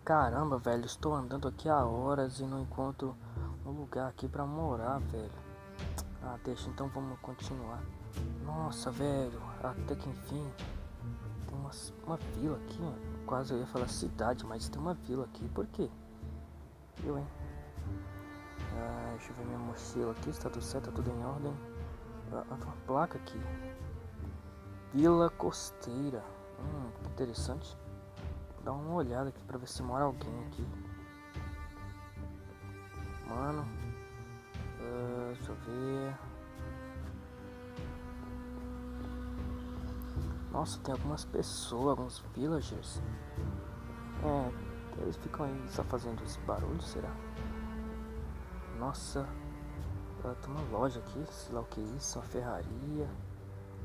Caramba, velho, estou andando aqui há horas e não encontro um lugar aqui pra morar, velho. Ah, deixa, então vamos continuar. Nossa, velho, até que enfim, tem uma vila aqui, mano. Quase eu ia falar cidade, mas tem uma vila aqui. Por quê? Eu, hein? Deixa eu ver minha mochila aqui, está tudo certo, tá tudo em ordem. Tem uma placa aqui. Vila Costeira. Interessante. Vou dar uma olhada aqui pra ver se mora alguém aqui. Mano, deixa eu ver. Nossa, tem algumas pessoas, alguns villagers. Eles ficam aí só fazendo esse barulho, será? Nossa, tem uma loja aqui, sei lá o que é isso, uma ferraria.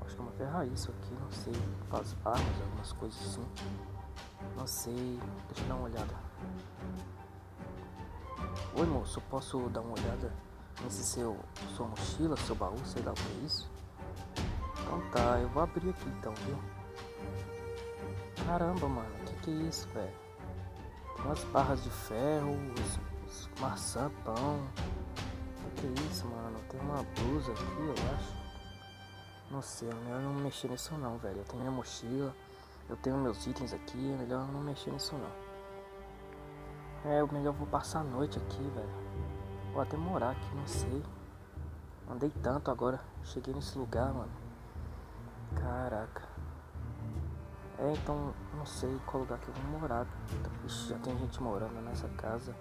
Acho que é uma ferraria isso aqui, não sei. Faz armas, algumas coisas assim. Não sei, deixa eu dar uma olhada. Oi moço, posso dar uma olhada nesse sua mochila, seu baú, sei lá o que é isso? Então tá, eu vou abrir aqui então, viu? Caramba, mano, que é isso, velho? Tem umas barras de ferro, maçã, pão. Que é isso, mano? Tem uma blusa aqui, eu acho. Não sei, é melhor não mexer nisso não, velho. Eu tenho minha mochila, eu tenho meus itens aqui, é melhor não mexer nisso não. O melhor eu vou passar a noite aqui, velho. Vou até morar aqui, não sei. Andei tanto agora, cheguei nesse lugar, mano. Caraca. Então não sei qual lugar que eu vou morar. Ixi, já tem gente morando nessa casa.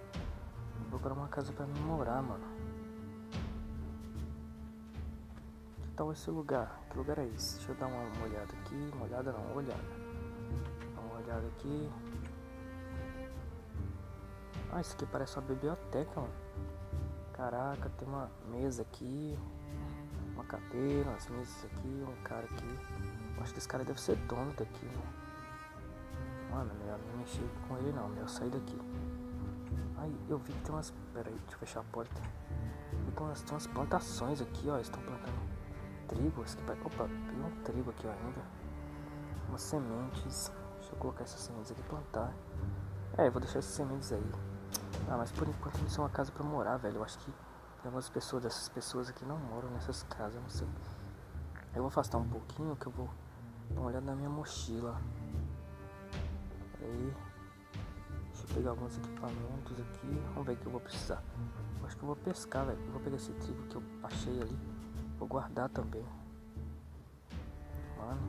Vou procurar uma casa pra mim morar, mano. Que tal esse lugar? Que lugar é esse? Deixa eu dar uma olhada aqui. Uma olhada não, uma olhada. Dá uma olhada aqui. Isso aqui parece uma biblioteca, mano. Caraca, tem uma mesa aqui. Uma cadeira, umas mesas aqui, um cara aqui. Acho que esse cara deve ser dono daqui, né? Mano, melhor não mexer com ele não, melhor sair daqui. Eu vi que tem umas... Pera aí, deixa eu fechar a porta. Tem umas plantações aqui, ó. Eles estão plantando trigo. Opa, tem um trigo aqui ó, ainda. Umas sementes. Deixa eu colocar essas sementes aqui e plantar. Eu vou deixar essas sementes aí. Mas por enquanto não é uma casa pra morar, velho. Eu acho que tem algumas pessoas, dessas pessoas aqui não moram nessas casas, não sei. Eu vou afastar um pouquinho que eu vou dar uma olhada na minha mochila. Aí, deixa eu pegar alguns equipamentos aqui. Vamos ver o que eu vou precisar. Eu acho que eu vou pescar, velho. Eu vou pegar esse trigo que eu achei ali. Vou guardar também. Mano,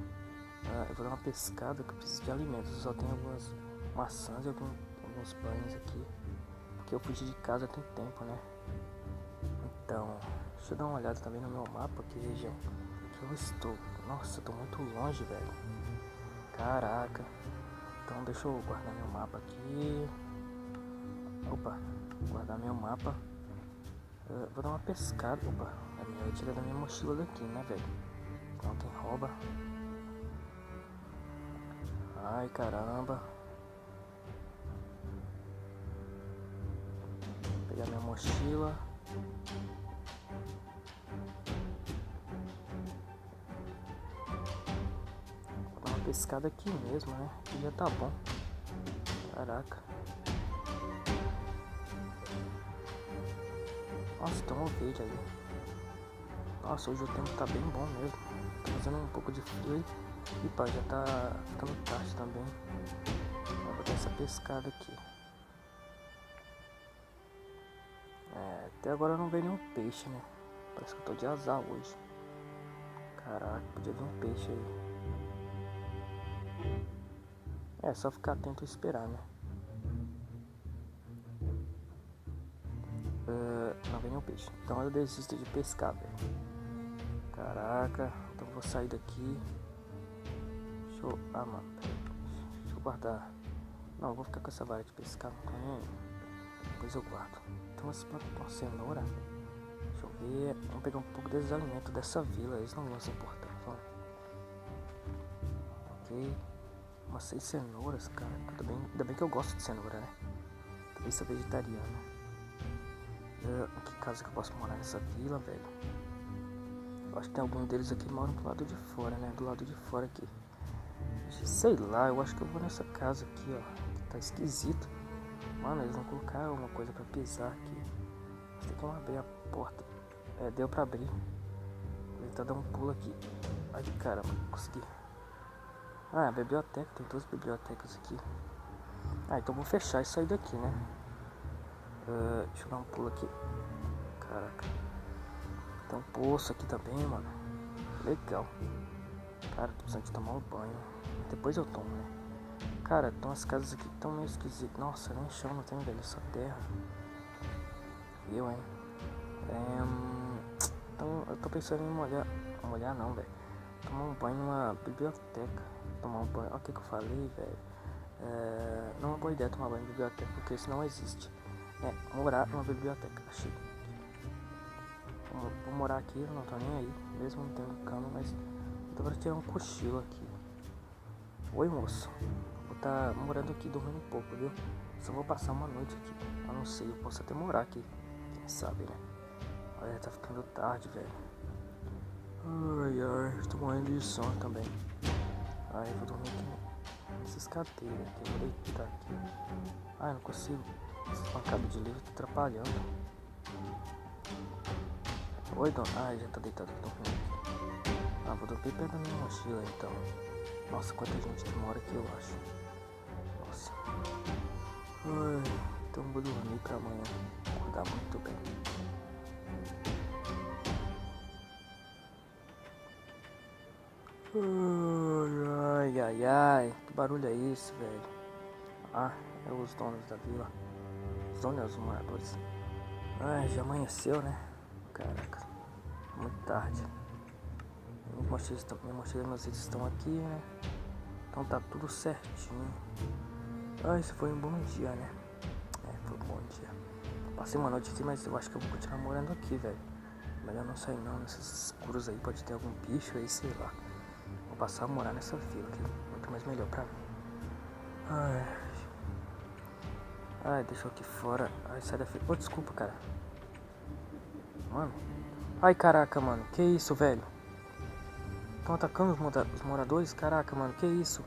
eu vou dar uma pescada que eu preciso de alimentos. Eu só tenho algumas maçãs e alguns pães aqui. Porque eu fugi de casa tem tempo, né? Então, deixa eu dar uma olhada também no meu mapa. Que região que eu estou. Nossa, eu tô muito longe, velho. Caraca. Então deixa eu guardar meu mapa aqui. Opa, guardar meu mapa. Vou dar uma pescada. Opa, eu tirei da minha mochila daqui, né, velho? Não tem rouba. Ai, caramba. Vou pegar minha mochila. Vou dar uma pescada aqui mesmo, né? Que já tá bom. Caraca. Nossa, tem uma ovelha ali. Nossa, hoje o tempo tá bem bom mesmo. Tá fazendo um pouco de frio. E pá, já tá ficando tarde também. Vou dar essa pescada aqui. Até agora não veio nenhum peixe, né? Parece que eu tô de azar hoje. Caraca, podia vir um peixe aí. Só ficar atento e esperar, né? Não vem nenhum peixe. Então eu desisto de pescar, velho. Caraca, então eu vou sair daqui. Mano, deixa eu guardar. Não, eu vou ficar com essa vara de pescar, não tô nem aí. Depois eu guardo. Então essa planta com cenoura. Deixa eu ver. Vamos pegar um pouco desses alimentos dessa vila. Eles não vão se importar. Vamos. Ok. Umas 6 cenouras, cara. Ainda bem que eu gosto de cenoura, né? Talvez sou vegetariano. Que casa que eu posso morar nessa vila, velho? Eu acho que tem algum deles aqui que moram pro lado de fora, né? Do lado de fora aqui. Sei lá, eu acho que eu vou nessa casa aqui, ó. Que tá esquisito. Mano, eles não colocaram uma coisa pra pisar aqui. Tem como abrir a porta. É, deu pra abrir. Ele tá dando um pulo aqui. Ai, caramba, consegui. Ah, a biblioteca, tem duas bibliotecas aqui. Ah, então vou fechar e sair daqui, né? Deixa eu dar um pulo aqui. Caraca. Tem um poço aqui também, mano. Legal. Cara, tô precisando de tomar um banho. Depois eu tomo, né? Cara, tem umas casas aqui que tão meio esquisitas. Nossa, nem chão não tem, velho. Só terra. Eu, hein? Então, eu tô pensando em molhar. Molhar não, velho. Tomar um banho numa biblioteca. Tomar um banho. Olha o que eu falei, velho. Não é uma boa ideia tomar banho em biblioteca, porque isso não existe. Morar numa biblioteca. Achei. Vou morar aqui, eu não tô nem aí. Mesmo não tendo cama, mas eu tô pra tirar um cochilo aqui. Oi, moço. Vou tá morando aqui, dormindo um pouco, viu? Só vou passar uma noite aqui. Eu não sei, eu posso até morar aqui. Quem sabe, né? Olha, tá ficando tarde, velho. Ai, tô morrendo de sono também. Ai, vou dormir aqui nessas cadeiras aqui. Eu vou deitar aqui. Ai, não consigo. Esse pancada de livro tá atrapalhando. Oi, dona. Ai, já tá deitado aqui, dormindo. Ah, vou dormir perto da minha mochila, então. Nossa, quanta gente que mora aqui, eu acho. Nossa. Ai, então vou dormir pra amanhã acordar muito bem. Ai, que barulho é esse, velho? Ah, é os donos da vila. Os donos, os moradores. Ai, já amanheceu, né? Caraca, muito tarde. Minha mochila e meus itens estão aqui, né? Então tá tudo certinho. Ah, isso foi um bom dia, né? Foi um bom dia. Passei uma noite aqui, mas eu acho que eu vou continuar morando aqui, velho. Melhor não sair não, nesses escuros aí pode ter algum bicho aí, sei lá. Vou passar a morar nessa vila, que é muito mais melhor pra mim. Ai, deixa eu aqui fora. Ai, sai da frente. Oh, desculpa, cara. Mano. Ai, caraca, mano. Que isso, velho? Estão atacando os moradores? Caraca, mano. Que isso?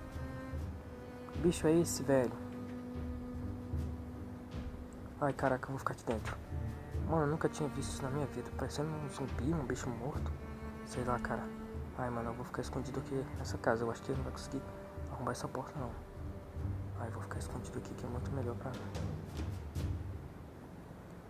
Que bicho é esse, velho? Ai, caraca, eu vou ficar aqui dentro. Mano, eu nunca tinha visto isso na minha vida. Parecendo um zumbi, um bicho morto. Sei lá, cara. Ai, mano, eu vou ficar escondido aqui nessa casa. Eu acho que ele não vai conseguir arrombar essa porta, não. Ai, vou ficar escondido aqui, que é muito melhor pra mim.